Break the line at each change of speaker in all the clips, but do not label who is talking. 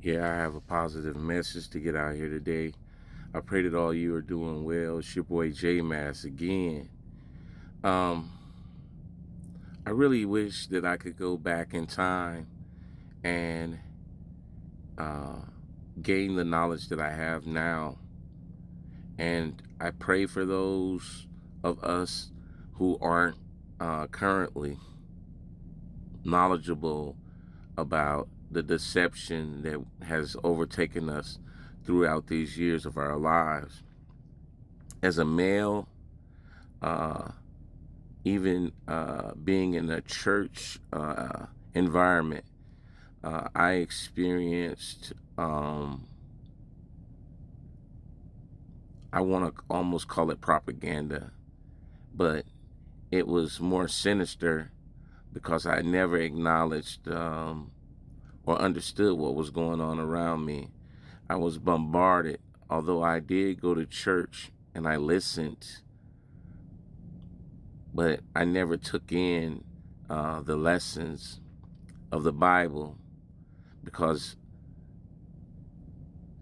Yeah, I have a positive message to get out here today. I pray that all you are doing well. It's your boy J Mass again. Um, I really wish that I could go back in time and uh, gain the knowledge that I have now. And I pray for those of us who aren't currently knowledgeable about the deception that has overtaken us throughout these years of our lives. As a male, uh, even being in a church environment, I experienced, I want to almost call it propaganda, but it was more sinister because I never acknowledged or understood what was going on around me. I was bombarded, although I did go to church and I listened, but I never took in the lessons of the Bible because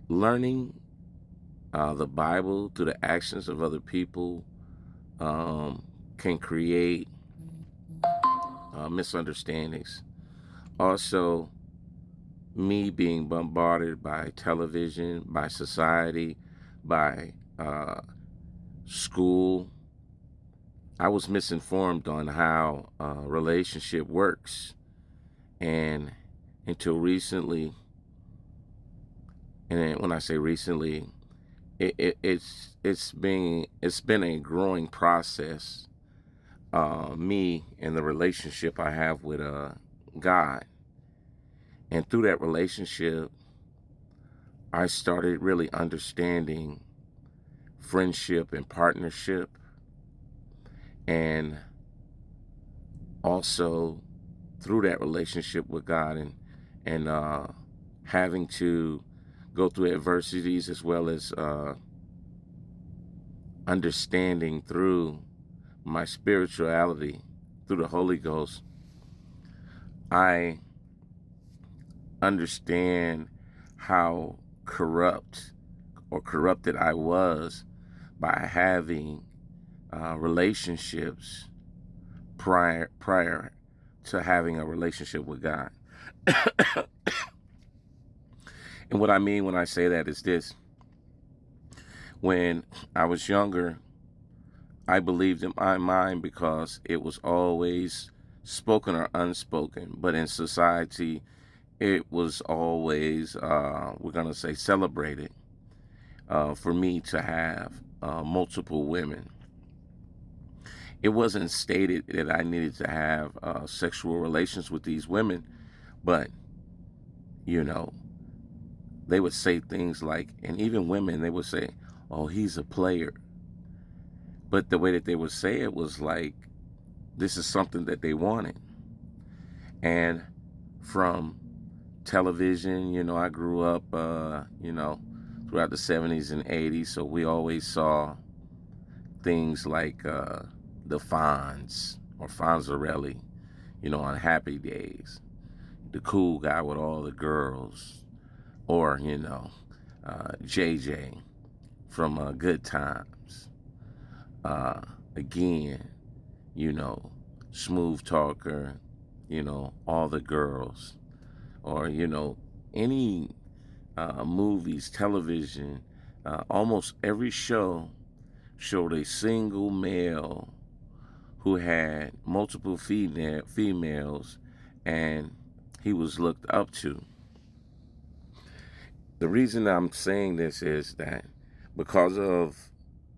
learning the Bible through the actions of other people can create misunderstandings. Also, me being bombarded by television, by society, by school, I was misinformed on how a relationship works. And until recently, and when I say recently, it's been a growing process. Me and the relationship I have with God, and through that relationship, I started really understanding friendship and partnership, and also through that relationship with God and having to go through adversities as well as understanding through my spirituality through the Holy Ghost. I understand how corrupted I was by having relationships prior to having a relationship with God. And what I mean when I say that is this: when I was younger, I believed in my mind because it was always spoken or unspoken, but in society, it was always, we're going to say, celebrated for me to have multiple women. It wasn't stated that I needed to have sexual relations with these women, but, you know, they would say things like, and even women, they would say, oh, he's a player. But the way that they would say it was like, this is something that they wanted. And from television, I grew up, throughout the 70s and 80s. So we always saw things like the Fonz or Fonzarelli, on Happy Days, the cool guy with all the girls, or, JJ from Good Times. Again, you know, smooth talker, all the girls, or, any movies, television, almost every show showed a single male who had multiple females and he was looked up to. The reason I'm saying this is that because of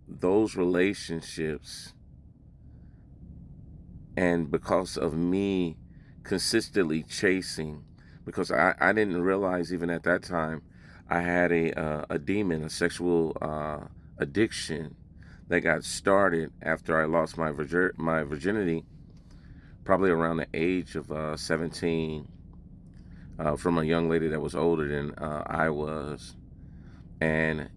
those relationships and because of me consistently chasing, because I didn't realize even at that time I had a demon, a sexual addiction that got started after I lost my virginity, probably around the age of 17, from a young lady that was older than I was, and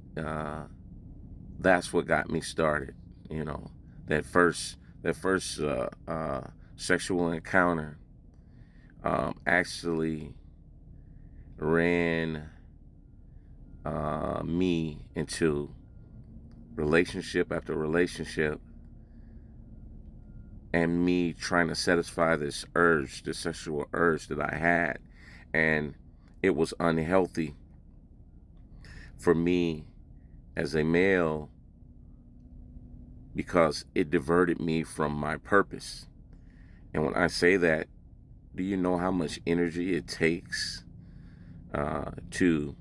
that's what got me started. You know, that first sexual encounter actually ran. me into relationship after relationship, and me trying to satisfy this urge, this sexual urge that I had. And it was unhealthy for me as a male because it diverted me from my purpose. And when I say that, do you know how much energy it takes to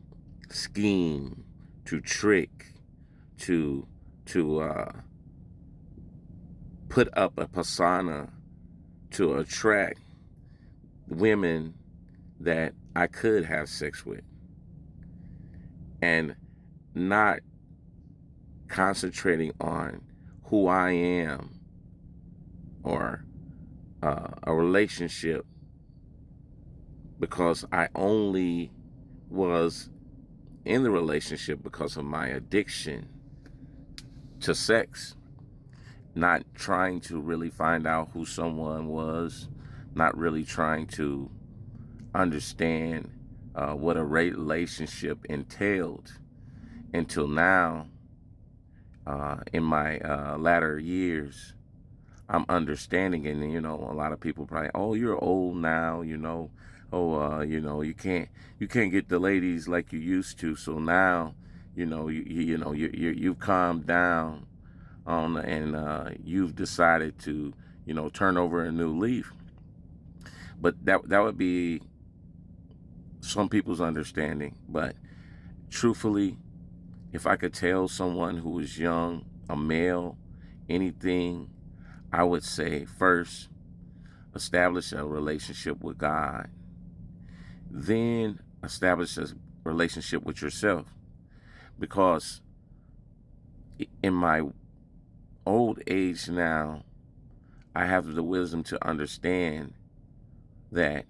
scheme, to trick, to put up a persona to attract women that I could have sex with, and not concentrating on who I am or a relationship, because I only was in the relationship because of my addiction to sex, not trying to really find out who someone was, not really trying to understand what a relationship entailed until now. In my latter years, I'm understanding, and a lot of people probably, oh, you're old now, oh, you can't get the ladies like you used to, so now, you've calmed down on, and you've decided to, turn over a new leaf. But that would be some people's understanding. But truthfully, if I could tell someone who is young, a male, anything, I would say first, establish a relationship with God. Then establish a relationship with yourself. Because in my old age now, I have the wisdom to understand that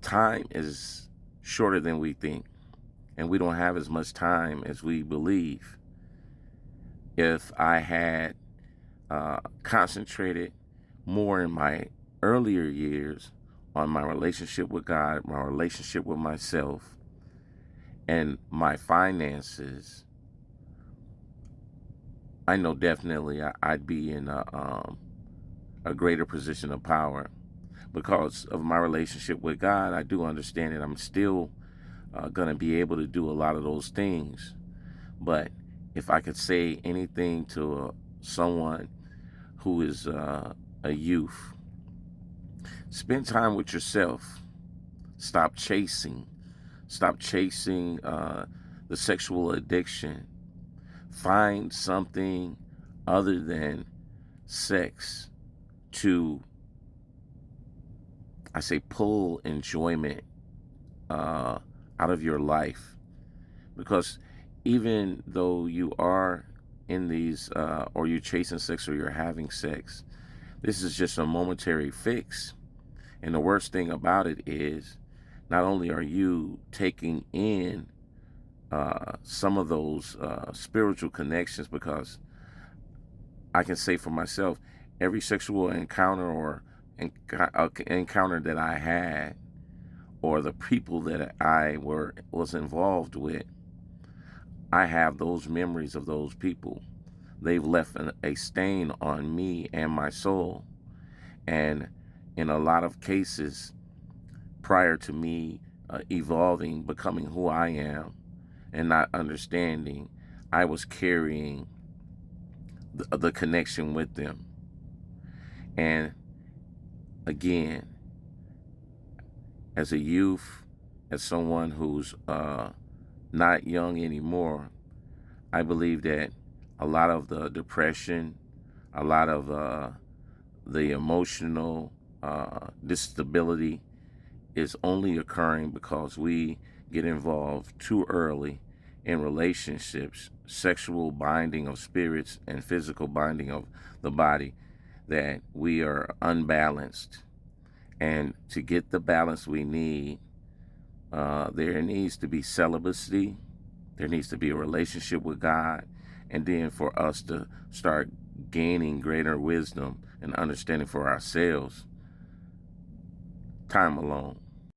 time is shorter than we think, and we don't have as much time as we believe. If I had concentrated more in my earlier years on my relationship with God, my relationship with myself, and my finances, I know definitely I'd be in a greater position of power. Because of my relationship with God, I do understand that I'm still going to be able to do a lot of those things. But if I could say anything to someone who is a youth, spend time with yourself. Stop chasing. Stop chasing the sexual addiction. Find something other than sex to, I say, pull enjoyment out of your life. Because even though you are in these, or you're chasing sex or you're having sex, this is just a momentary fix. And the worst thing about it is, not only are you taking in some of those spiritual connections, because I can say for myself, every sexual encounter or encounter that I had, or the people that I was involved with, I have those memories of those people. They've left a stain on me and my soul. And in a lot of cases, prior to me evolving, becoming who I am, and not understanding, I was carrying the connection with them. And again, as a youth, as someone who's not young anymore, I believe that a lot of the depression, a lot of the emotional disability is only occurring because we get involved too early in relationships, sexual binding of spirits and physical binding of the body, that we are unbalanced. And to get the balance we need, there needs to be celibacy, there needs to be a relationship with God, and then for us to start gaining greater wisdom and understanding for ourselves, time alone.